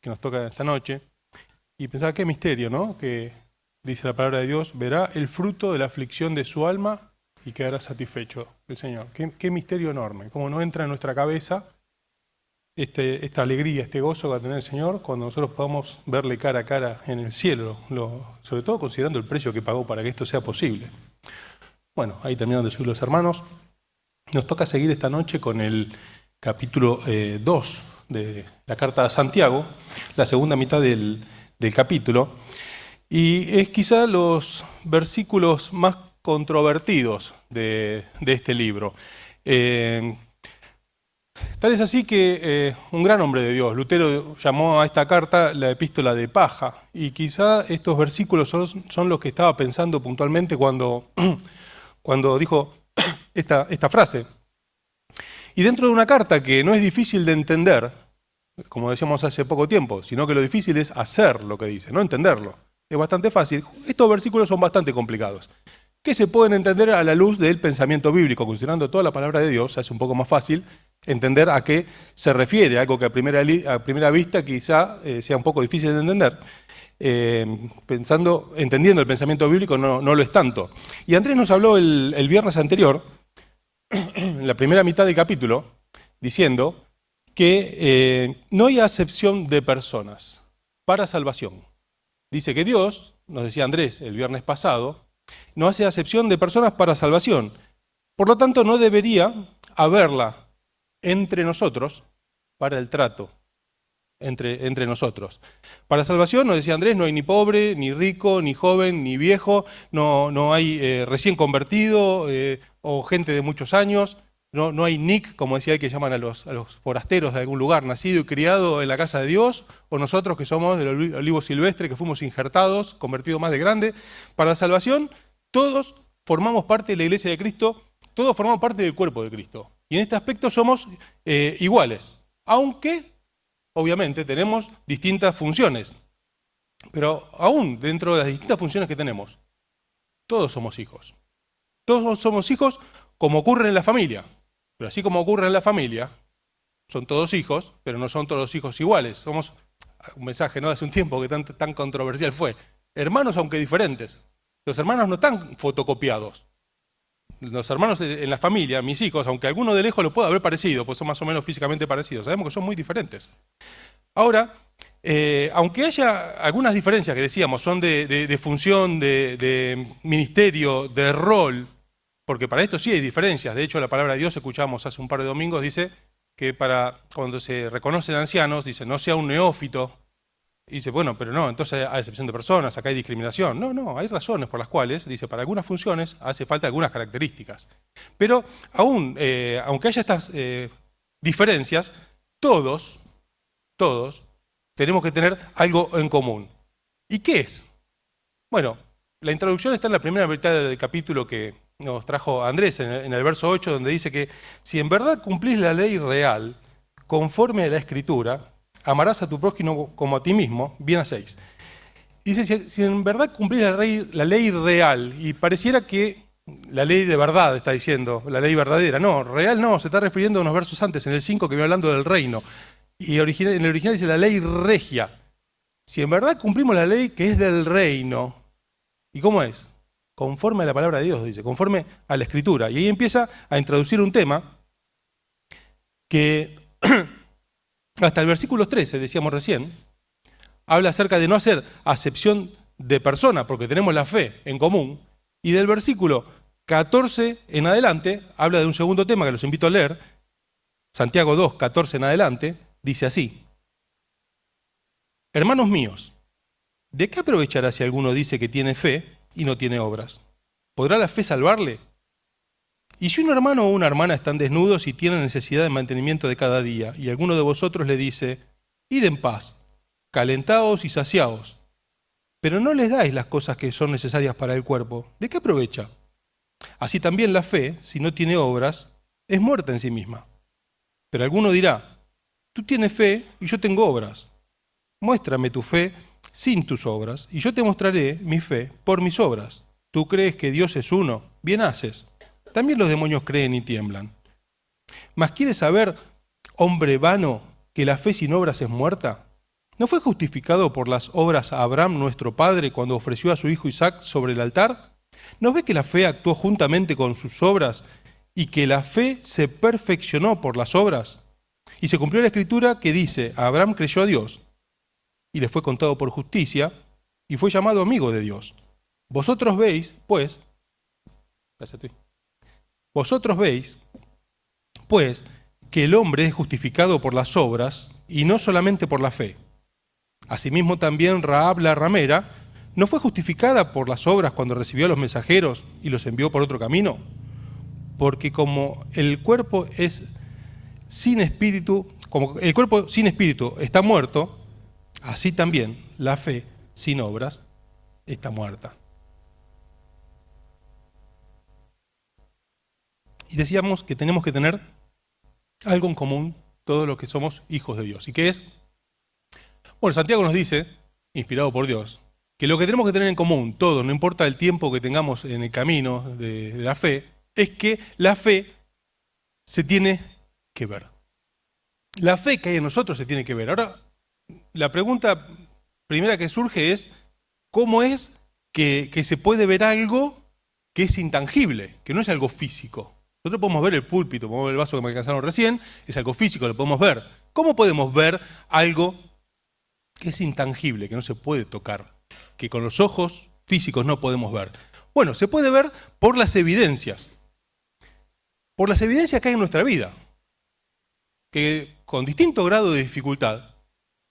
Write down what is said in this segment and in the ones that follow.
que nos toca esta noche, y pensaba qué misterio, ¿no? Que dice la palabra de Dios, verá el fruto de la aflicción de su alma y quedará satisfecho el Señor. Qué misterio enorme, cómo no entra en nuestra cabeza esta alegría, este gozo que va a tener el Señor cuando nosotros podamos verle cara a cara en el cielo, sobre todo considerando el precio que pagó para que esto sea posible. Bueno, ahí terminaron de subir los hermanos. Nos toca seguir esta noche con el capítulo 2 de la carta a Santiago, la segunda mitad del capítulo, y es quizá los versículos más controvertidos de este libro. Tal es así que un gran hombre de Dios, Lutero, llamó a esta carta la epístola de paja, y quizá estos versículos son los que estaba pensando puntualmente cuando dijo esta frase. Y dentro de una carta que no es difícil de entender, como decíamos hace poco tiempo, sino que lo difícil es hacer lo que dice, no entenderlo. Es bastante fácil. Estos versículos son bastante complicados, que se pueden entender a la luz del pensamiento bíblico. Considerando toda la palabra de Dios, hace un poco más fácil entender a qué se refiere, algo que a primera vista quizá sea un poco difícil de entender. Entendiendo el pensamiento bíblico no lo es tanto. Y Andrés nos habló el viernes anterior, en la primera mitad del capítulo, diciendo que no hay acepción de personas para salvación. Dice que Dios, nos decía Andrés el viernes pasado, no hace acepción de personas para salvación. Por lo tanto, no debería haberla entre nosotros para el trato entre nosotros. Para salvación, nos decía Andrés, no hay ni pobre, ni rico, ni joven, ni viejo, no hay recién convertido o gente de muchos años, no hay Nick, como decía él, que llaman a los forasteros de algún lugar, nacido y criado en la casa de Dios, o nosotros que somos del olivo silvestre, que fuimos injertados, convertidos más de grande. Para salvación, todos formamos parte de la iglesia de Cristo, todos formamos parte del cuerpo de Cristo. Y en este aspecto somos iguales, aunque obviamente tenemos distintas funciones. Pero aún dentro de las distintas funciones que tenemos, todos somos hijos. Todos somos hijos como ocurre en la familia. Pero así como ocurre en la familia, son todos hijos, pero no son todos los hijos iguales. Somos, un mensaje ¿no? de hace un tiempo que tan controversial fue, hermanos aunque diferentes. Los hermanos no están fotocopiados. Los hermanos en la familia, mis hijos, aunque alguno de lejos lo pueda haber parecido, pues son más o menos físicamente parecidos, sabemos que son muy diferentes. Ahora, aunque haya algunas diferencias que decíamos, son de función, de ministerio, de rol, porque para esto sí hay diferencias. De hecho, la palabra de Dios, escuchamos hace un par de domingos, dice que cuando se reconocen ancianos, dice, no sea un neófito. Y dice, bueno, pero no, entonces hay excepción de personas, acá hay discriminación. No, hay razones por las cuales, dice, para algunas funciones hace falta algunas características. Pero aún, aunque haya estas diferencias, todos tenemos que tener algo en común. ¿Y qué es? Bueno, la introducción está en la primera mitad del capítulo que nos trajo Andrés, en el verso 8, donde dice que si en verdad cumplís la ley real, conforme a la Escritura, amarás a tu prójimo como a ti mismo, bien hacéis. Dice, si en verdad cumplís la ley real, y pareciera que la ley de verdad está diciendo, la ley verdadera, no, real no, se está refiriendo a unos versos antes, en el 5 que viene hablando del reino, y en el original dice la ley regia. Si en verdad cumplimos la ley que es del reino, ¿y cómo es? Conforme a la palabra de Dios, dice, conforme a la Escritura. Y ahí empieza a introducir un tema que hasta el versículo 13, decíamos recién, habla acerca de no hacer acepción de persona, porque tenemos la fe en común, y del versículo 14 en adelante, habla de un segundo tema que los invito a leer, Santiago 2, 14 en adelante, dice así, hermanos míos, ¿de qué aprovechará si alguno dice que tiene fe y no tiene obras? ¿Podrá la fe salvarle? Y si un hermano o una hermana están desnudos y tienen necesidad de mantenimiento de cada día, y alguno de vosotros le dice, id en paz, calentaos y saciaos, pero no les dais las cosas que son necesarias para el cuerpo, ¿de qué aprovecha? Así también la fe, si no tiene obras, es muerta en sí misma. Pero alguno dirá, tú tienes fe y yo tengo obras. Muéstrame tu fe sin tus obras, y yo te mostraré mi fe por mis obras. ¿Tú crees que Dios es uno? Bien haces. También los demonios creen y tiemblan. ¿Mas quieres saber, hombre vano, que la fe sin obras es muerta? ¿No fue justificado por las obras a Abraham nuestro padre cuando ofreció a su hijo Isaac sobre el altar? ¿No ve que la fe actuó juntamente con sus obras y que la fe se perfeccionó por las obras? Y se cumplió la escritura que dice, Abraham creyó a Dios y le fue contado por justicia y fue llamado amigo de Dios. Vosotros veis, pues, que el hombre es justificado por las obras y no solamente por la fe. Asimismo también Rahab la ramera no fue justificada por las obras cuando recibió a los mensajeros y los envió por otro camino, porque como el cuerpo sin espíritu está muerto, así también la fe sin obras está muerta. Y decíamos que tenemos que tener algo en común todos los que somos hijos de Dios. ¿Y qué es? Bueno, Santiago nos dice, inspirado por Dios, que lo que tenemos que tener en común, todos, no importa el tiempo que tengamos en el camino de la fe, es que la fe se tiene que ver. La fe que hay en nosotros se tiene que ver. Ahora, la pregunta primera que surge es, ¿cómo es que se puede ver algo que es intangible, que no es algo físico? Nosotros podemos ver el púlpito, podemos ver el vaso que me alcanzaron recién, es algo físico, lo podemos ver. ¿Cómo podemos ver algo que es intangible, que no se puede tocar, que con los ojos físicos no podemos ver? Bueno, se puede ver por las evidencias que hay en nuestra vida, que con distinto grado de dificultad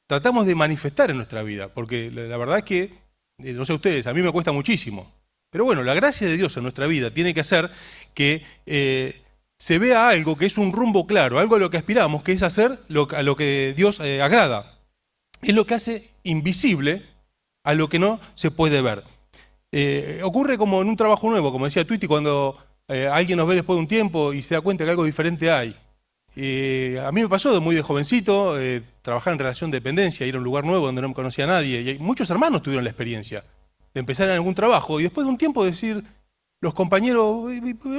tratamos de manifestar en nuestra vida, porque la verdad es que, no sé ustedes, a mí me cuesta muchísimo, pero bueno, la gracia de Dios en nuestra vida tiene que hacer que se vea algo que es un rumbo claro, algo a lo que aspiramos, que es hacer a lo que Dios agrada. Es lo que hace invisible a lo que no se puede ver. Ocurre como en un trabajo nuevo, como decía Twitty, cuando alguien nos ve después de un tiempo y se da cuenta que algo diferente hay. A mí me pasó muy de jovencito, trabajar en relación de dependencia, ir a un lugar nuevo donde no me conocía a nadie, y muchos hermanos tuvieron la experiencia de empezar en algún trabajo y después de un tiempo decir, los compañeros,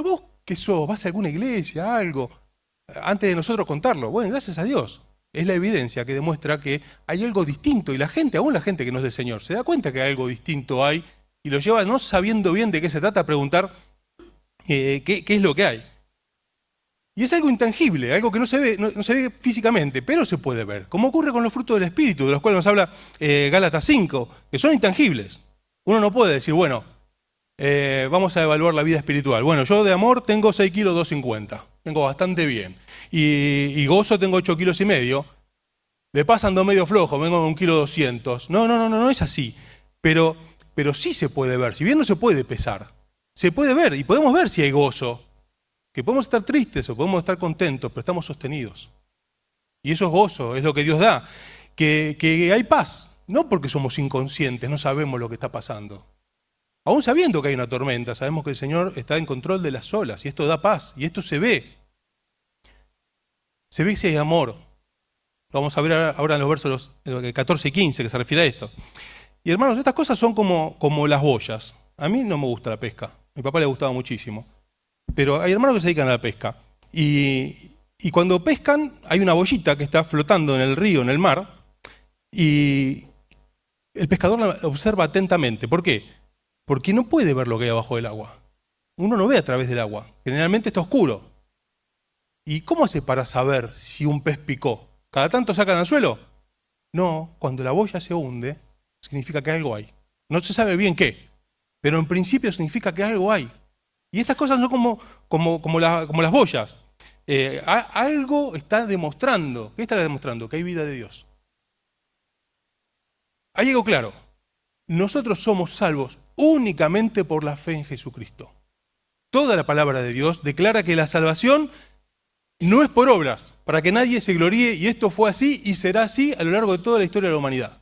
¿vos qué sos? ¿Vas a alguna iglesia? ¿Algo? Antes de nosotros contarlo. Bueno, gracias a Dios. Es la evidencia que demuestra que hay algo distinto y la gente, aún la gente que no es del Señor, se da cuenta que algo distinto hay y lo lleva, no sabiendo bien de qué se trata, a preguntar qué es lo que hay. Y es algo intangible, algo que no se ve físicamente, pero se puede ver. Como ocurre con los frutos del Espíritu, de los cuales nos habla Gálatas 5, que son intangibles. Uno no puede decir, bueno, vamos a evaluar la vida espiritual. Bueno, yo de amor tengo 6 kilos 250, tengo bastante bien. Y gozo tengo 8 kilos y medio. De paz ando medio flojo, vengo de 1 kilo 200. No es así. Pero sí se puede ver, si bien no se puede pesar. Se puede ver y podemos ver si hay gozo. Que podemos estar tristes o podemos estar contentos, pero estamos sostenidos. Y eso es gozo, es lo que Dios da. Que hay paz, no porque somos inconscientes, no sabemos lo que está pasando. Aún sabiendo que hay una tormenta, sabemos que el Señor está en control de las olas y esto da paz y esto se ve. Se ve si hay amor. Lo vamos a ver ahora en los versos 14 y 15 que se refiere a esto. Y hermanos, estas cosas son como las boyas. A mí no me gusta la pesca. A mi papá le gustaba muchísimo. Pero hay hermanos que se dedican a la pesca. Y cuando pescan, hay una boyita que está flotando en el río, en el mar. Y el pescador la observa atentamente. ¿Por qué? Porque no puede ver lo que hay abajo del agua. Uno no ve a través del agua. Generalmente está oscuro. ¿Y cómo hace para saber si un pez picó? ¿Cada tanto sacan al suelo? No, cuando la boya se hunde, significa que algo hay. No se sabe bien qué, pero en principio significa que algo hay. Y estas cosas son como las boyas. Algo está demostrando. ¿Qué está demostrando? Que hay vida de Dios. Hay algo claro. Nosotros somos salvos únicamente por la fe en Jesucristo. Toda la palabra de Dios declara que la salvación no es por obras, para que nadie se gloríe, y esto fue así y será así a lo largo de toda la historia de la humanidad.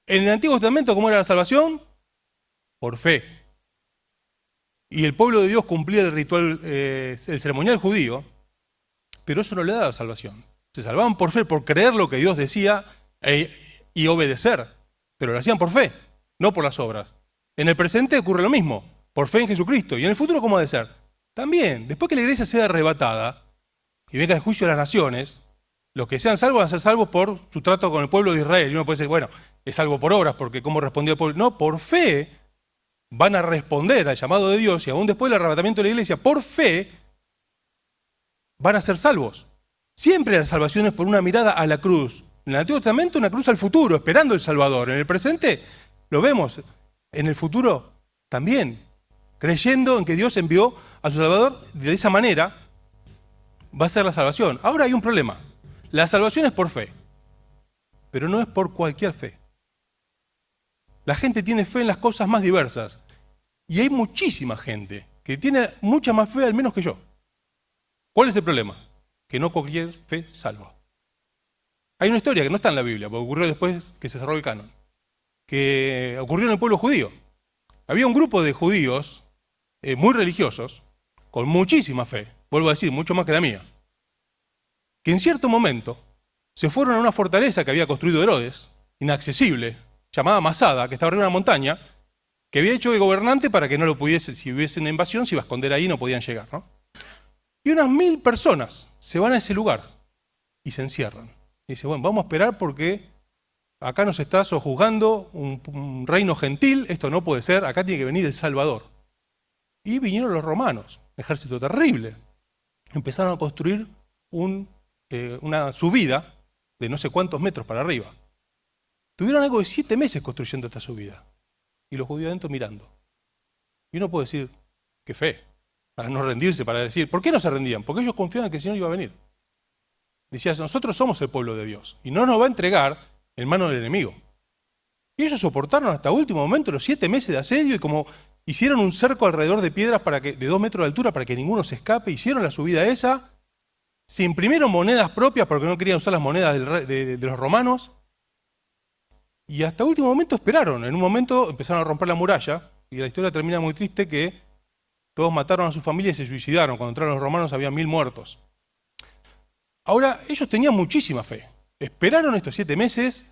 En el Antiguo Testamento, ¿cómo era la salvación? Por fe. Y el pueblo de Dios cumplía el ritual, el ceremonial judío, pero eso no le daba la salvación. Se salvaban por fe, por creer lo que Dios decía y obedecer, pero lo hacían por fe, no por las obras. En el presente ocurre lo mismo, por fe en Jesucristo. ¿Y en el futuro cómo ha de ser? También, después que la iglesia sea arrebatada y venga el juicio de las naciones, Los que sean salvos van a ser salvos por su trato con el pueblo de Israel. Y uno puede decir, bueno, es salvo por obras, porque cómo respondió el pueblo. No, por fe van a responder al llamado de Dios y aún después del arrebatamiento de la iglesia, por fe van a ser salvos. Siempre la salvación es por una mirada a la cruz. En el Antiguo Testamento una cruz al futuro, esperando el Salvador. En el presente lo vemos, en el futuro también, creyendo en que Dios envió a su Salvador. De esa manera va a ser la salvación. Ahora hay un problema. La salvación es por fe, pero no es por cualquier fe. La gente tiene fe en las cosas más diversas. Y hay muchísima gente que tiene mucha más fe al menos que yo. ¿Cuál es el problema? Que no cualquier fe salva. Hay una historia que no está en la Biblia, porque ocurrió después que se cerró el canon, que ocurrió en el pueblo judío. Había un grupo de judíos muy religiosos, con muchísima fe, vuelvo a decir, mucho más que la mía, que en cierto momento se fueron a una fortaleza que había construido Herodes, inaccesible, llamada Masada, que estaba arriba de una montaña, que había hecho el gobernante para que no lo pudiese, si hubiese una invasión, se iba a esconder ahí y no podían llegar, ¿no? Y unas 1000 personas se van a ese lugar y se encierran. Y dice, bueno, vamos a esperar porque acá nos está sojuzgando un reino gentil, esto no puede ser, acá tiene que venir el Salvador. Y vinieron los romanos, ejército terrible. Empezaron a construir una subida de no sé cuántos metros para arriba. Tuvieron algo de 7 meses construyendo esta subida. Y los judíos adentro mirando. Y uno puede decir, qué fe, para no rendirse, para decir, ¿por qué no se rendían? Porque ellos confiaban que el Señor iba a venir. Decían, nosotros somos el pueblo de Dios y no nos va a entregar en manos del enemigo. Y ellos soportaron hasta último momento los 7 meses de asedio y como hicieron un cerco alrededor de piedras de 2 metros de altura para que ninguno se escape, hicieron la subida esa, se imprimieron monedas propias porque no querían usar las monedas de los romanos y hasta último momento esperaron. En un momento empezaron a romper la muralla y la historia termina muy triste que todos mataron a su familia y se suicidaron. Cuando entraron los romanos había 1000 muertos. Ahora, ellos tenían muchísima fe. Esperaron estos 7 meses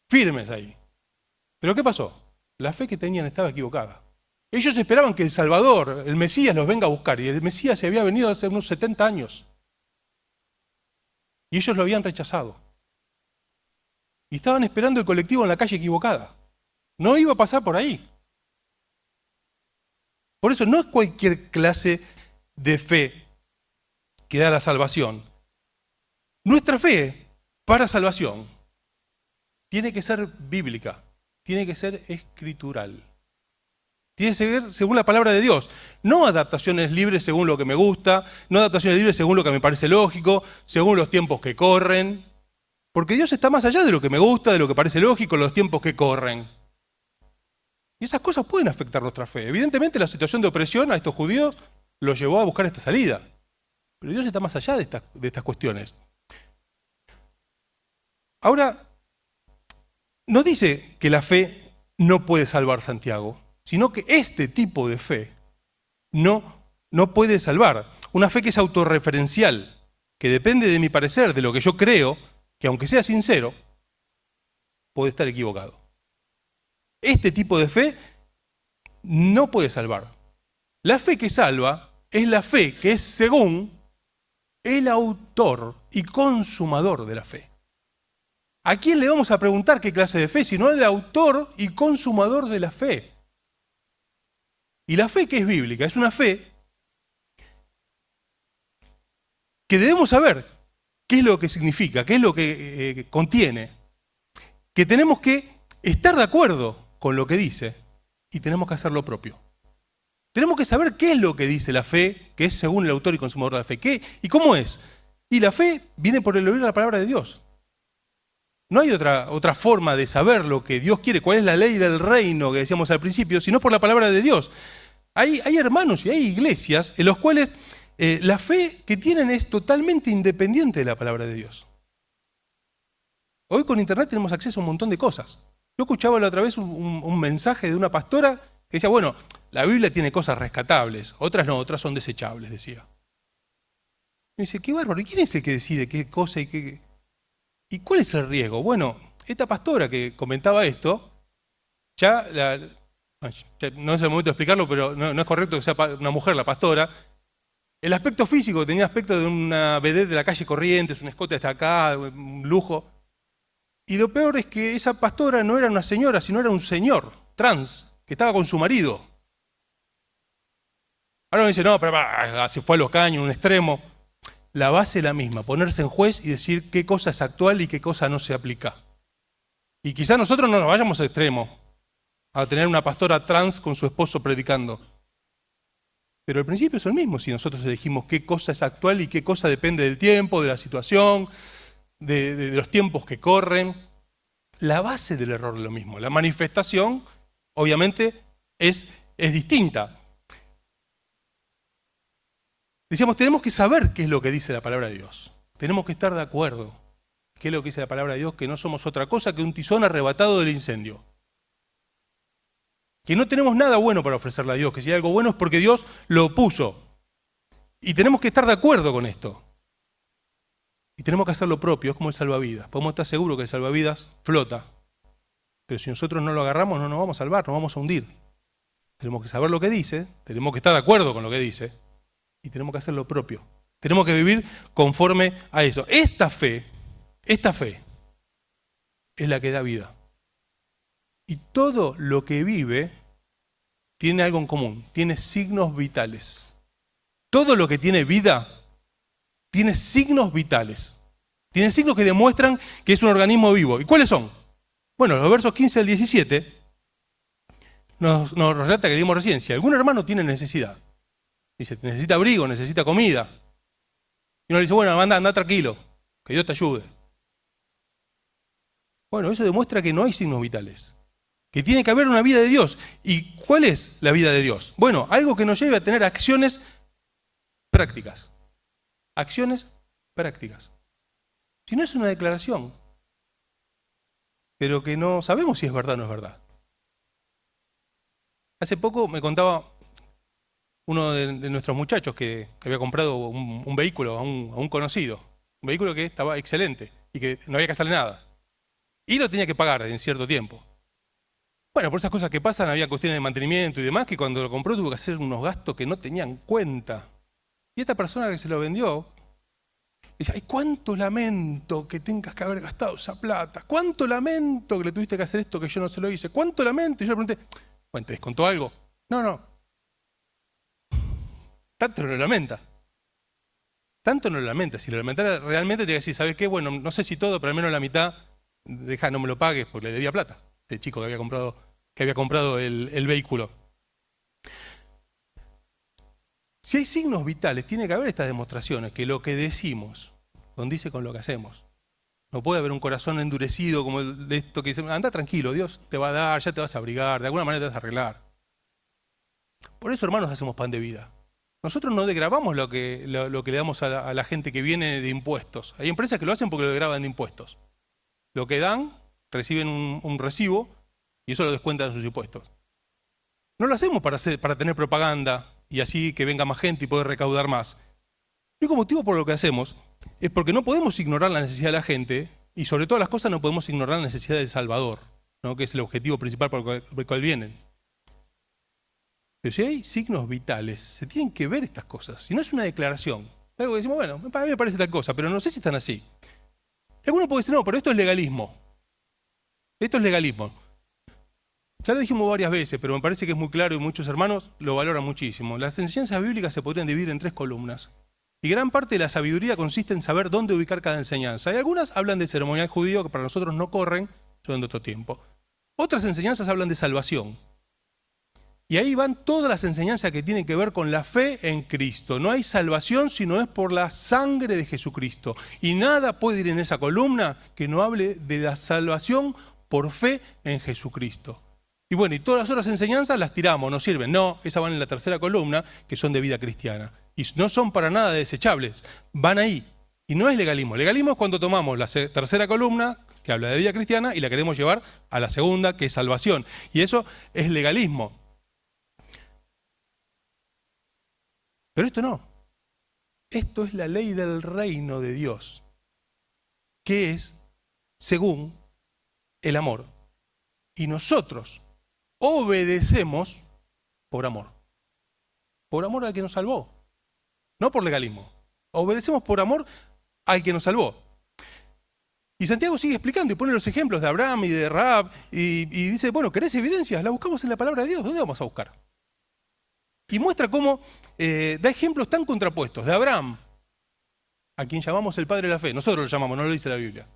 firmes ahí. ¿Pero qué pasó? La fe que tenían estaba equivocada. Ellos esperaban que el Salvador, el Mesías, los venga a buscar. Y el Mesías se había venido hace unos 70 años. Y ellos lo habían rechazado. Y estaban esperando el colectivo en la calle equivocada. No iba a pasar por ahí. Por eso no es cualquier clase de fe que da la salvación. Nuestra fe para salvación tiene que ser bíblica, tiene que ser escritural. Tiene que ser según la palabra de Dios. No adaptaciones libres según lo que me gusta, no adaptaciones libres según lo que me parece lógico, según los tiempos que corren. Porque Dios está más allá de lo que me gusta, de lo que parece lógico, los tiempos que corren. Y esas cosas pueden afectar nuestra fe. Evidentemente la situación de opresión a estos judíos los llevó a buscar esta salida. Pero Dios está más allá de estas cuestiones. Ahora, no dice que la fe no puede salvar Santiago, sino que este tipo de fe no puede salvar. Una fe que es autorreferencial, que depende de mi parecer, de lo que yo creo, que aunque sea sincero, puede estar equivocado. Este tipo de fe no puede salvar. La fe que salva es la fe que es según el autor y consumador de la fe. ¿A quién le vamos a preguntar qué clase de fe? Sino al autor y consumador de la fe. Y la fe que es bíblica es una fe que debemos saber qué es lo que significa, qué es lo que contiene. Que tenemos que estar de acuerdo con lo que dice y tenemos que hacer lo propio. Tenemos que saber qué es lo que dice la fe, que es según el autor y consumador de la fe. ¿Qué y cómo es? Y la fe viene por el oír la palabra de Dios. No hay otra forma de saber lo que Dios quiere, cuál es la ley del reino que decíamos al principio, sino por la palabra de Dios. Hay hermanos y hay iglesias en los cuales la fe que tienen es totalmente independiente de la palabra de Dios. Hoy con internet tenemos acceso a un montón de cosas. Yo escuchaba la otra vez un mensaje de una pastora que decía, bueno, la Biblia tiene cosas rescatables, otras no, otras son desechables, decía. Y dice, qué bárbaro, ¿y quién es el que decide qué cosa y qué? ¿Y cuál es el riesgo? Bueno, esta pastora que comentaba esto, ya no es el momento de explicarlo, pero no es correcto que sea una mujer la pastora, El aspecto físico tenía aspecto de una vedette de la calle Corrientes, un escote hasta acá, un lujo. Y lo peor es que esa pastora no era una señora, sino era un señor trans, que estaba con su marido. Ahora me dice, no, pero se fue a los caños, un extremo. La base es la misma, ponerse en juez y decir qué cosa es actual y qué cosa no se aplica. Y quizás nosotros no nos vayamos a extremo, a tener una pastora trans con su esposo predicando. Pero el principio es el mismo si nosotros elegimos qué cosa es actual y qué cosa depende del tiempo, de la situación, de los tiempos que corren. La base del error es lo mismo. La manifestación, obviamente, es distinta. Decíamos, tenemos que saber qué es lo que dice la palabra de Dios. Tenemos que estar de acuerdo. ¿Qué es lo que dice la palabra de Dios? Que no somos otra cosa que un tizón arrebatado del incendio. Que no tenemos nada bueno para ofrecerle a Dios, que si hay algo bueno es porque Dios lo puso. Y tenemos que estar de acuerdo con esto. Y tenemos que hacer lo propio, es como el salvavidas. Podemos estar seguros que el salvavidas flota. Pero si nosotros no lo agarramos, no nos vamos a salvar, nos vamos a hundir. Tenemos que saber lo que dice, tenemos que estar de acuerdo con lo que dice, y tenemos que hacer lo propio. Tenemos que vivir conforme a eso. Esta fe es la que da vida. Y todo lo que vive tiene algo en común, tiene signos vitales. Todo lo que tiene vida tiene signos vitales. Tiene signos que demuestran que es un organismo vivo. ¿Y cuáles son? Bueno, los versos 15 al 17 nos relata que dimos recién. Si algún hermano tiene necesidad, dice, necesita abrigo, necesita comida. Y uno le dice, bueno, anda tranquilo, que Dios te ayude. Bueno, eso demuestra que no hay signos vitales. Que tiene que haber una vida de Dios. ¿Y cuál es la vida de Dios? Bueno, algo que nos lleve a tener acciones prácticas. Acciones prácticas. Si no es una declaración, pero que no sabemos si es verdad o no es verdad. Hace poco me contaba uno de nuestros muchachos que había comprado un vehículo a un conocido. Un vehículo que estaba excelente y que no había que hacerle nada. Y lo tenía que pagar en cierto tiempo. Bueno, por esas cosas que pasan, había cuestiones de mantenimiento y demás, que cuando lo compró tuvo que hacer unos gastos que no tenían cuenta. Y esta persona que se lo vendió, dice, ay, cuánto lamento que tengas que haber gastado esa plata, cuánto lamento que le tuviste que hacer esto que yo no se lo hice, cuánto lamento. Y yo le pregunté, bueno, ¿te descontó algo? No. Tanto no lo lamenta. Tanto no lo lamenta. Si lo lamentara realmente, te iba a decir, ¿sabes qué? Bueno, no sé si todo, pero al menos la mitad, deja, no me lo pagues porque le debía plata. Este chico que había comprado el vehículo. Si hay signos vitales, tiene que haber estas demostraciones, que lo que decimos condice con lo que hacemos. No puede haber un corazón endurecido como el de esto que dice, anda tranquilo, Dios te va a dar, ya te vas a abrigar, de alguna manera te vas a arreglar. Por eso, hermanos, hacemos pan de vida. Nosotros no degravamos lo que le damos a la gente que viene de impuestos. Hay empresas que lo hacen porque lo degravan de impuestos. Lo que dan, reciben un recibo y eso lo descuentan de sus impuestos. No lo hacemos para tener propaganda y así que venga más gente y poder recaudar más. El único motivo por lo que hacemos es porque no podemos ignorar la necesidad de la gente y sobre todas las cosas no podemos ignorar la necesidad del Salvador, ¿no? Que es el objetivo principal por el cual vienen. Pero si hay signos vitales, se tienen que ver estas cosas. Si no es una declaración, algo que decimos, bueno, a mí me parece tal cosa, pero no sé si están así. Alguno puede decir, no, pero esto es legalismo. Esto es legalismo. Ya lo dijimos varias veces, pero me parece que es muy claro y muchos hermanos lo valoran muchísimo. Las enseñanzas bíblicas se podrían dividir en 3 columnas. Y gran parte de la sabiduría consiste en saber dónde ubicar cada enseñanza. Y algunas hablan del ceremonial judío, que para nosotros no corren, son de otro tiempo. Otras enseñanzas hablan de salvación. Y ahí van todas las enseñanzas que tienen que ver con la fe en Cristo. No hay salvación si no es por la sangre de Jesucristo. Y nada puede ir en esa columna que no hable de la salvación por fe en Jesucristo. Y bueno, y todas las otras enseñanzas las tiramos, no sirven. No, esas van en la tercera columna, que son de vida cristiana. Y no son para nada desechables, van ahí. Y no es legalismo. Legalismo es cuando tomamos la tercera columna, que habla de vida cristiana, y la queremos llevar a la segunda, que es salvación. Y eso es legalismo. Pero esto no. Esto es la ley del reino de Dios, que es según el amor. Y nosotros obedecemos por amor. Por amor al que nos salvó. no por legalismo. Obedecemos por amor al que nos salvó. Y Santiago sigue explicando y pone los ejemplos de Abraham y de Rahab y dice, bueno, ¿querés evidencias? La buscamos en la palabra de Dios. ¿Dónde vamos a buscar? Y muestra cómo da ejemplos tan contrapuestos. De Abraham, a quien llamamos el padre de la fe. Nosotros lo llamamos, no lo dice la Biblia.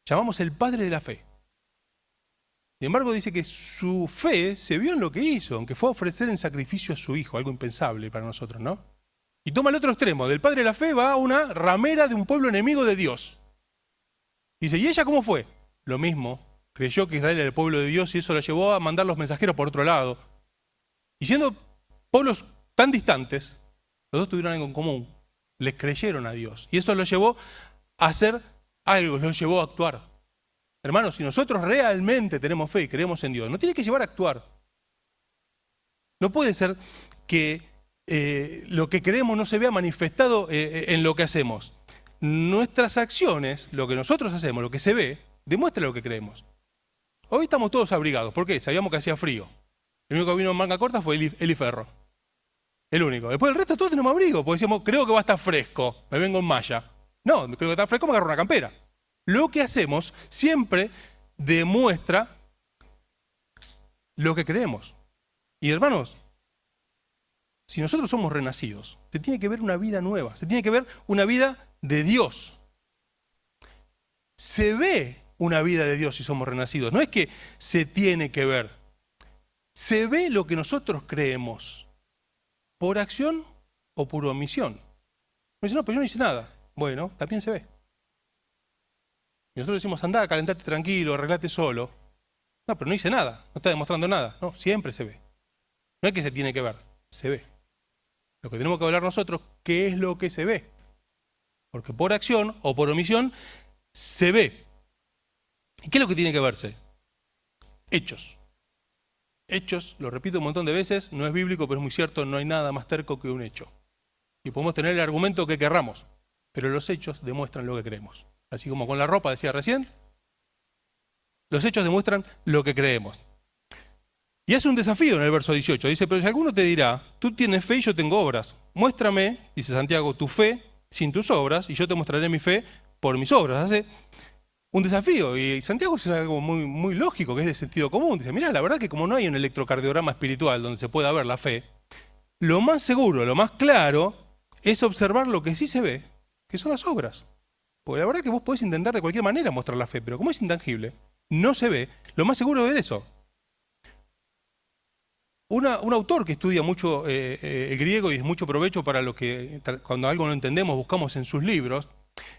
Llamamos el padre de la fe. Sin embargo, dice que su fe se vio en lo que hizo, aunque fue a ofrecer en sacrificio a su hijo, algo impensable para nosotros, ¿no? Y toma el otro extremo, del padre de la fe va a una ramera de un pueblo enemigo de Dios. Dice, ¿y ella cómo fue? Lo mismo, creyó que Israel era el pueblo de Dios y eso la llevó a mandar los mensajeros por otro lado. Y siendo pueblos tan distantes, los dos tuvieron algo en común, les creyeron a Dios. Y eso los llevó a hacer algo, los llevó a actuar. Hermanos, si nosotros realmente tenemos fe y creemos en Dios, nos tiene que llevar a actuar. No puede ser que lo que creemos no se vea manifestado en lo que hacemos. Nuestras acciones, lo que nosotros hacemos, lo que se ve, demuestra lo que creemos. Hoy estamos todos abrigados. ¿Por qué? Sabíamos que hacía frío. El único que vino en manga corta fue Eli Ferro. El único. Después el resto todos tenemos abrigo, porque decíamos, creo que va a estar fresco, me vengo en malla. No, creo que está fresco, me agarro una campera. Lo que hacemos siempre demuestra lo que creemos. Y hermanos, si nosotros somos renacidos, se tiene que ver una vida nueva, se tiene que ver una vida de Dios. Se ve una vida de Dios si somos renacidos. No es que se tiene que ver. Se ve lo que nosotros creemos, por acción o por omisión. Me dice, no, pero yo no hice nada. Bueno, también se ve. Y nosotros decimos, andá, calentate tranquilo, arreglate solo. No, pero no hice nada, no está demostrando nada. No, siempre se ve. No es que se tiene que ver, se ve. Lo que tenemos que hablar nosotros, ¿qué es lo que se ve? Porque por acción o por omisión se ve. ¿Y qué es lo que tiene que verse? Hechos. Hechos, lo repito un montón de veces, no es bíblico, pero es muy cierto, no hay nada más terco que un hecho. Y podemos tener el argumento que querramos, pero los hechos demuestran lo que creemos. Así como con la ropa, decía recién, los hechos demuestran lo que creemos. Y hace un desafío en el verso 18. Dice, pero si alguno te dirá, tú tienes fe y yo tengo obras. Muéstrame, dice Santiago, tu fe sin tus obras y yo te mostraré mi fe por mis obras. Hace un desafío. Y Santiago es algo muy, muy lógico, que es de sentido común. Dice, mira, la verdad que como no hay un electrocardiograma espiritual donde se pueda ver la fe, lo más seguro, lo más claro, es observar lo que sí se ve, que son las obras. Porque la verdad que vos podés intentar de cualquier manera mostrar la fe, pero como es intangible, no se ve, lo más seguro es ver eso. Un autor que estudia mucho el griego y es mucho provecho para lo que cuando algo no entendemos buscamos en sus libros,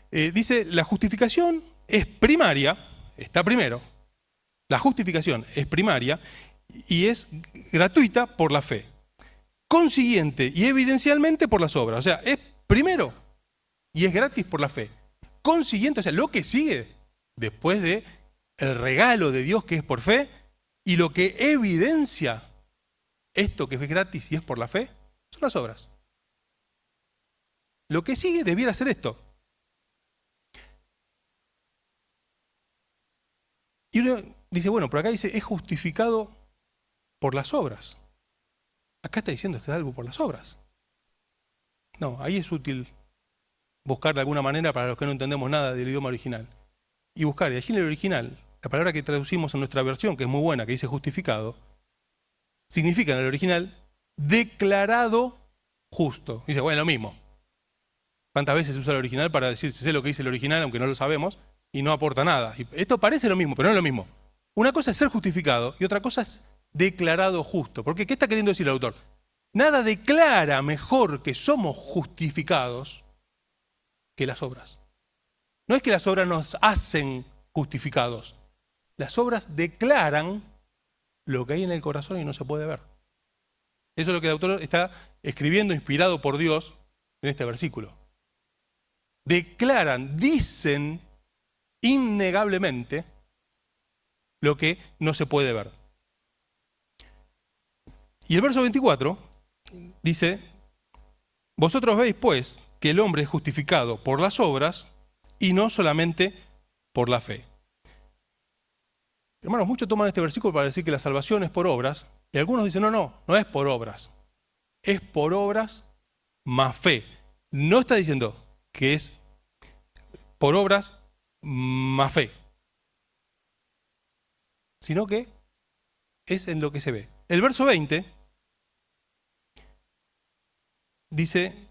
dice, la justificación es primaria, está primero, la justificación es primaria y es gratuita por la fe, consiguiente y evidencialmente por las obras. O sea, es primero y es gratis por la fe. Consiguiente, o sea, lo que sigue después de el regalo de Dios que es por fe y lo que evidencia esto que es gratis y es por la fe, son las obras. Lo que sigue debiera ser esto. Y uno dice, bueno, por acá dice, es justificado por las obras. Acá está diciendo que es algo por las obras. No, ahí es útil buscar de alguna manera para los que no entendemos nada del idioma original. Y buscar, y allí en el original, la palabra que traducimos en nuestra versión, que es muy buena, que dice justificado, significa en el original declarado justo. Dice, bueno, lo mismo. ¿Cuántas veces se usa el original para decir, sé lo que dice el original, aunque no lo sabemos, y no aporta nada? Y esto parece lo mismo, pero no es lo mismo. Una cosa es ser justificado y otra cosa es declarado justo. Porque, ¿qué está queriendo decir el autor? Nada declara mejor que somos justificados que las obras. No es que las obras nos hacen justificados. Las obras declaran lo que hay en el corazón y no se puede ver. Eso es lo que el autor está escribiendo, inspirado por Dios, en este versículo. Declaran, dicen innegablemente lo que no se puede ver. Y el verso 24 dice, vosotros veis pues que el hombre es justificado por las obras y no solamente por la fe. Hermanos, muchos toman este versículo para decir que la salvación es por obras, y algunos dicen, no es por obras. Es por obras más fe. No está diciendo que es por obras más fe, sino que es en lo que se ve. El verso 20 dice,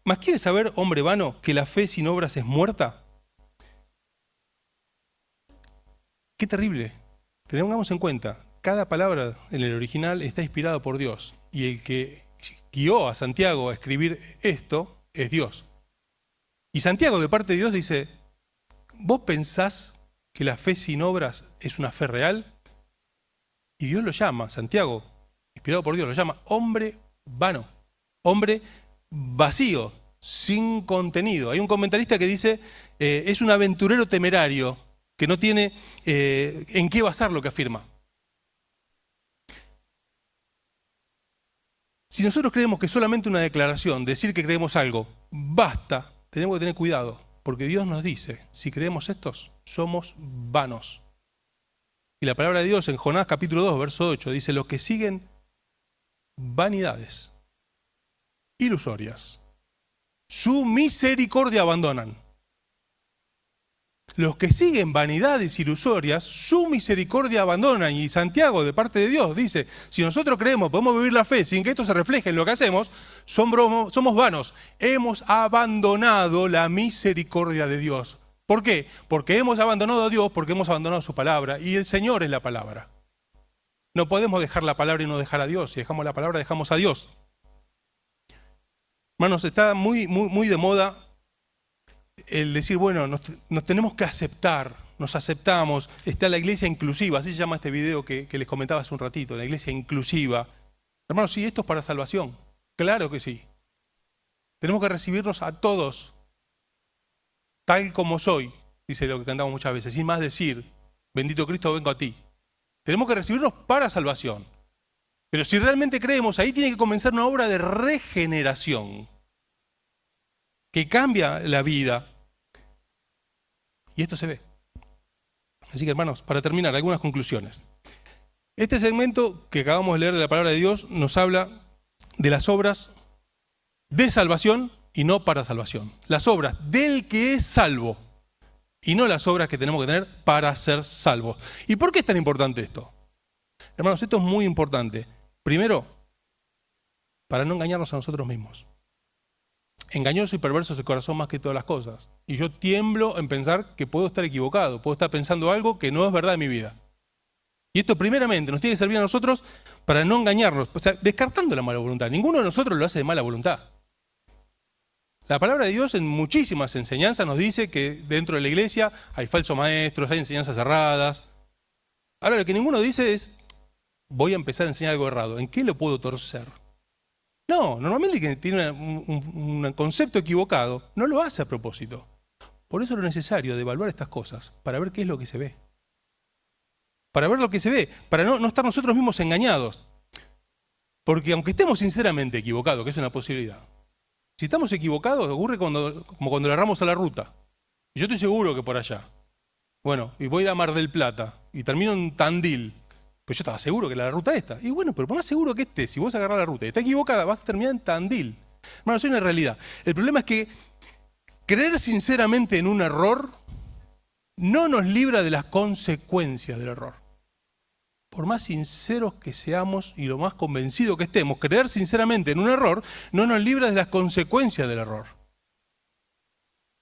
¿mas quieres saber, hombre vano, que la fe sin obras es muerta? Qué terrible. Tengamos en cuenta, cada palabra en el original está inspirada por Dios. Y el que guió a Santiago a escribir esto es Dios. Y Santiago, de parte de Dios, dice, ¿vos pensás que la fe sin obras es una fe real? Y Dios lo llama, Santiago, inspirado por Dios, lo llama hombre vano, hombre vacío, sin contenido. Hay un comentarista que dice, es un aventurero temerario, que no tiene en qué basar lo que afirma. Si nosotros creemos que solamente una declaración, decir que creemos algo, basta, tenemos que tener cuidado, porque Dios nos dice, si creemos estos, somos vanos. Y la palabra de Dios en Jonás capítulo 2, verso 8, dice, los que siguen vanidades ilusorias, su misericordia abandonan. Los que siguen vanidades ilusorias, su misericordia abandonan. Y Santiago, de parte de Dios, dice, si nosotros creemos, podemos vivir la fe sin que esto se refleje en lo que hacemos, somos vanos. Hemos abandonado la misericordia de Dios. ¿Por qué? Porque hemos abandonado a Dios, porque hemos abandonado su palabra. Y el Señor es la palabra. No podemos dejar la palabra y no dejar a Dios. Si dejamos la palabra, dejamos a Dios. Hermanos, está muy de moda el decir, bueno, nos tenemos que aceptar, nos aceptamos, está la iglesia inclusiva, así se llama este video que les comentaba hace un ratito, la iglesia inclusiva. Hermanos, sí, esto es para salvación, claro que sí. Tenemos que recibirnos a todos, tal como soy, dice lo que cantamos muchas veces, sin más decir, bendito Cristo, vengo a ti. Tenemos que recibirnos para salvación. Pero si realmente creemos, ahí tiene que comenzar una obra de regeneración, que cambia la vida. Y esto se ve. Así que, hermanos, para terminar, algunas conclusiones. Este segmento que acabamos de leer de la palabra de Dios nos habla de las obras de salvación y no para salvación. Las obras del que es salvo y no las obras que tenemos que tener para ser salvos. ¿Y por qué es tan importante esto? Hermanos, esto es muy importante. Primero, para no engañarnos a nosotros mismos. Engañoso y perverso es el corazón más que todas las cosas. Y yo tiemblo en pensar que puedo estar equivocado, puedo estar pensando algo que no es verdad en mi vida. Y esto primeramente nos tiene que servir a nosotros para no engañarnos, o sea, descartando la mala voluntad. Ninguno de nosotros lo hace de mala voluntad. La palabra de Dios en muchísimas enseñanzas nos dice que dentro de la iglesia hay falsos maestros, hay enseñanzas erradas. Ahora lo que ninguno dice es, voy a empezar a enseñar algo errado. ¿En qué lo puedo torcer? No, normalmente el que tiene un concepto equivocado no lo hace a propósito. Por eso es lo necesario de evaluar estas cosas, para ver qué es lo que se ve. Para ver lo que se ve, para no estar nosotros mismos engañados. Porque aunque estemos sinceramente equivocados, que es una posibilidad, si estamos equivocados ocurre como cuando le erramos a la ruta. Y yo estoy seguro que por allá. Bueno, y voy a ir a Mar del Plata y termino en Tandil. Pues yo estaba seguro que era la ruta esta. Y bueno, pero por más seguro que esté, si vos agarrás la ruta y está equivocada, vas a terminar en Tandil. Hermano, eso es una realidad. El problema es que creer sinceramente en un error no nos libra de las consecuencias del error. Por más sinceros que seamos y lo más convencidos que estemos, creer sinceramente en un error no nos libra de las consecuencias del error.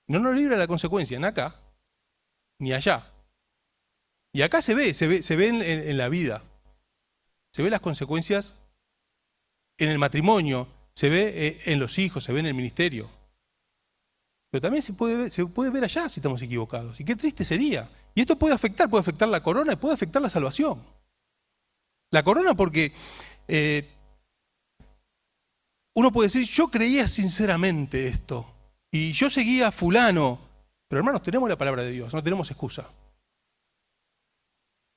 No nos libra de la consecuencia, ni acá, ni allá. Y acá se ve en la vida. Se ven las consecuencias en el matrimonio, se ve en los hijos, se ve en el ministerio. Pero también se puede ver allá si estamos equivocados. Y qué triste sería. Y esto puede afectar la corona y puede afectar la salvación. La corona porque uno puede decir, yo creía sinceramente esto. Y yo seguía a fulano. Pero hermanos, tenemos la palabra de Dios, no tenemos excusa.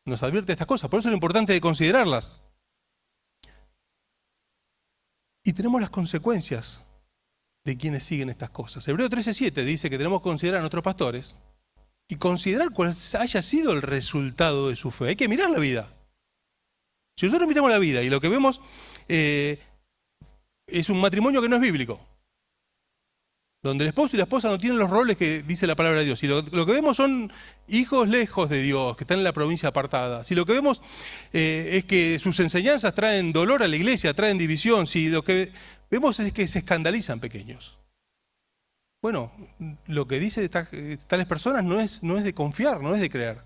Nos advierte estas cosas, por eso es lo importante de considerarlas. Y tenemos las consecuencias de quienes siguen estas cosas. Hebreo 13:7 dice que tenemos que considerar a nuestros pastores y considerar cuál haya sido el resultado de su fe. Hay que mirar la vida. Si nosotros miramos la vida y lo que vemos es un matrimonio que no es bíblico, donde el esposo y la esposa no tienen los roles que dice la palabra de Dios. Y lo que vemos son hijos lejos de Dios, que están en la provincia apartada. Si lo que vemos es que sus enseñanzas traen dolor a la iglesia, traen división, si lo que vemos es que se escandalizan pequeños. Bueno, lo que dice tales personas no es de confiar, no es de creer.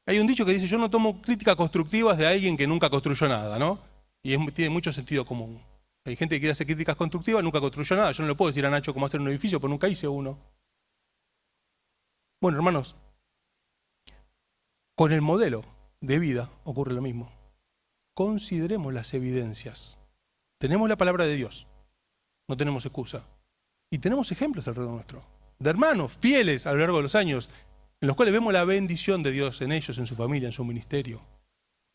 Hay un dicho que dice, yo no tomo críticas constructivas de alguien que nunca construyó nada, ¿no? Y tiene mucho sentido común. Hay gente que quiere hacer críticas constructivas, nunca construyó nada. Yo no le puedo decir a Nacho cómo hacer un edificio, porque nunca hice uno. Bueno, hermanos, con el modelo de vida ocurre lo mismo. Consideremos las evidencias. Tenemos la palabra de Dios, no tenemos excusa. Y tenemos ejemplos alrededor nuestro, de hermanos fieles a lo largo de los años, en los cuales vemos la bendición de Dios en ellos, en su familia, en su ministerio.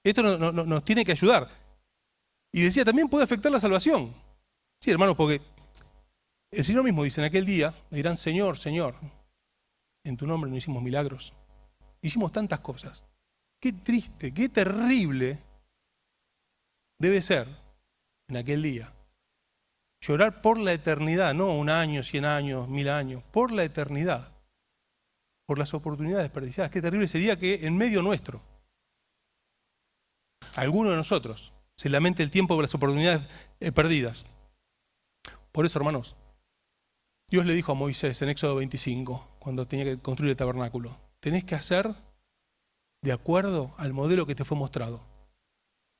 Esto nos tiene que ayudar. Y decía, también puede afectar la salvación. Sí, hermanos, porque el Señor mismo dice, en aquel día me dirán, Señor, Señor, en tu nombre no hicimos milagros. Hicimos tantas cosas. Qué triste, qué terrible debe ser en aquel día. Llorar por la eternidad, no 1 año, 100 años, 1000 años, por la eternidad. Por las oportunidades desperdiciadas. Qué terrible sería que en medio nuestro, alguno de nosotros se lamente el tiempo por las oportunidades perdidas. Por eso, hermanos, Dios le dijo a Moisés en Éxodo 25, cuando tenía que construir el tabernáculo, tenés que hacer de acuerdo al modelo que te fue mostrado.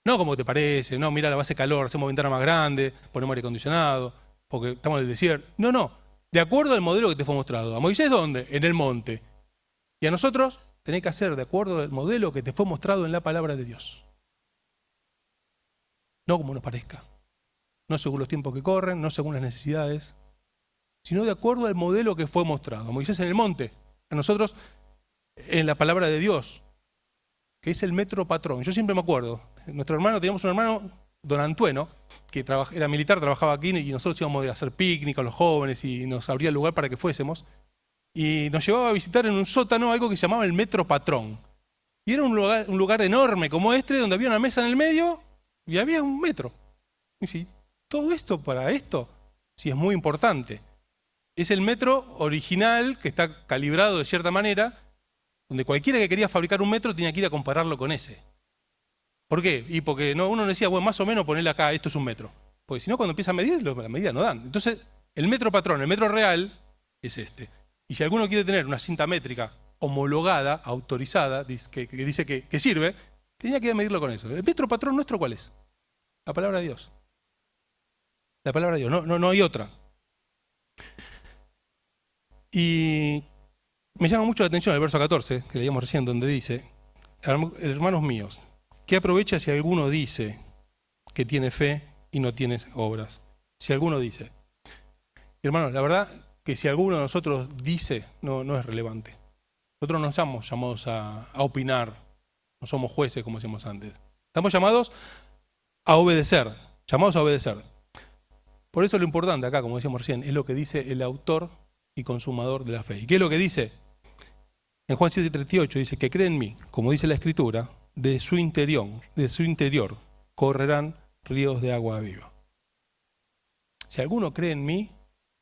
No como te parece, no, mira, la base de calor, hacemos ventana más grande, ponemos aire acondicionado, porque estamos en el desierto. No, no, de acuerdo al modelo que te fue mostrado. ¿A Moisés dónde? En el monte. Y a nosotros tenés que hacer de acuerdo al modelo que te fue mostrado en la palabra de Dios. No como nos parezca. No según los tiempos que corren, no según las necesidades, sino de acuerdo al modelo que fue mostrado. A Moisés en el monte, a nosotros en la palabra de Dios, que es el metro patrón. Yo siempre me acuerdo, teníamos un hermano, don Antueno, que era militar, trabajaba aquí y nosotros íbamos a hacer picnic con los jóvenes y nos abría el lugar para que fuésemos. Y nos llevaba a visitar en un sótano algo que se llamaba el metro patrón. Y era un lugar enorme como este, donde había una mesa en el medio y había un metro. Y sí, todo esto para esto, sí es muy importante. Es el metro original que está calibrado de cierta manera, donde cualquiera que quería fabricar un metro tenía que ir a compararlo con ese. ¿Por qué? Y porque uno decía, bueno, más o menos ponerle acá, esto es un metro. Porque si no, cuando empieza a medir, las medidas no dan. Entonces, el metro patrón, el metro real, es este. Y si alguno quiere tener una cinta métrica homologada, autorizada, que dice que sirve, tenía que ir a medirlo con eso. ¿El metro patrón nuestro cuál es? La palabra de Dios. La palabra de Dios, no hay otra. Y me llama mucho la atención el verso 14, que leíamos recién, donde dice, hermanos míos, ¿qué aprovecha si alguno dice que tiene fe y no tiene obras? Si alguno dice. Hermanos, la verdad que si alguno de nosotros dice, no es relevante. Nosotros no estamos llamados a opinar, no somos jueces como decíamos antes. Estamos llamados a obedecer, Por eso lo importante acá, como decíamos recién, es lo que dice el autor y consumador de la fe. ¿Y qué es lo que dice? En Juan 7:38 dice que cree en mí, como dice la Escritura, de su interior correrán ríos de agua viva. Si alguno cree en mí,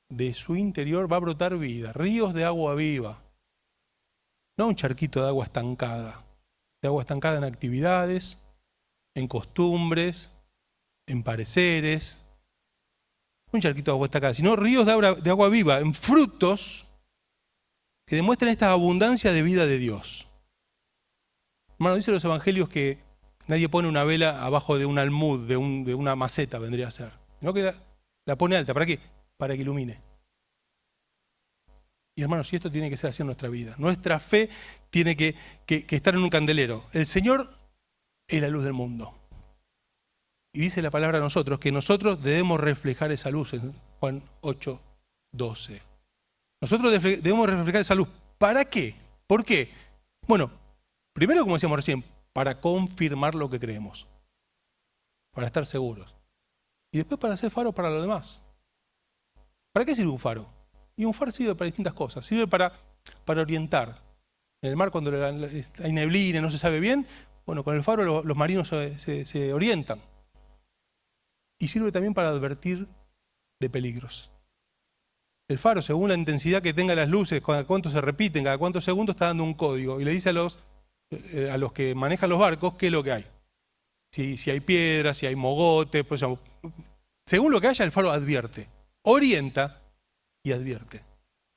de su interior va a brotar vida, ríos de agua viva. No un charquito de agua estancada en actividades, en costumbres, en pareceres. Un charquito de agua estancada, sino ríos de agua viva, en frutos que demuestran esta abundancia de vida de Dios. Hermano, dice los evangelios que nadie pone una vela abajo de un almud, de una maceta, vendría a ser. Sino que la pone alta. ¿Para qué? Para que ilumine. Y hermanos, si esto tiene que ser así en nuestra vida. Nuestra fe tiene que estar en un candelero. El Señor es la luz del mundo. Y dice la palabra a nosotros que nosotros debemos reflejar esa luz en Juan 8:12. Nosotros debemos reflejar esa luz. ¿Para qué? ¿Por qué? Bueno, primero, como decíamos recién, para confirmar lo que creemos. Para estar seguros. Y después para hacer faro para los demás. ¿Para qué sirve un faro? Y un faro sirve para distintas cosas. Sirve para orientar. En el mar, cuando hay neblina y no se sabe bien, bueno, con el faro los marinos se orientan. Y sirve también para advertir de peligros. El faro, según la intensidad que tenga las luces, cada cuánto se repiten, cada cuántos segundos, está dando un código. Y le dice a los que manejan los barcos qué es lo que hay. Si hay piedras, si hay mogotes, pues, según lo que haya, el faro advierte, orienta y advierte.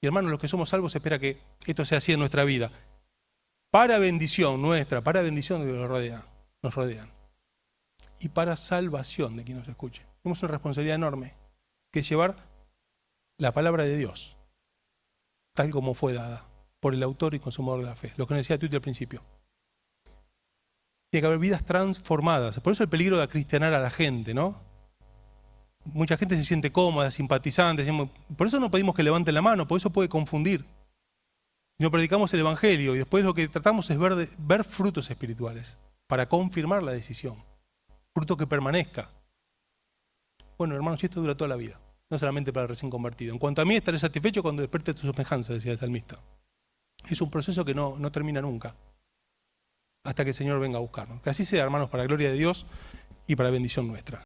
Y hermanos, los que somos salvos, espera que esto sea así en nuestra vida. Para bendición nuestra, para bendición de los que nos rodean. Y para salvación de quien nos escuche. Tenemos una responsabilidad enorme, que es llevar la palabra de Dios, tal como fue dada por el autor y consumador de la fe. Lo que nos decía Tuti al principio. Tiene que haber vidas transformadas. Por eso el peligro de acristianar a la gente, ¿no? Mucha gente se siente cómoda, simpatizante. Por eso no pedimos que levanten la mano, por eso puede confundir. No predicamos el Evangelio y después lo que tratamos es ver frutos espirituales para confirmar la decisión. Fruto que permanezca. Bueno, hermanos, y esto dura toda la vida. No solamente para el recién convertido. En cuanto a mí, estaré satisfecho cuando despierte tu semejanza, decía el salmista. Es un proceso que no termina nunca, hasta que el Señor venga a buscarnos. Que así sea, hermanos, para la gloria de Dios y para la bendición nuestra.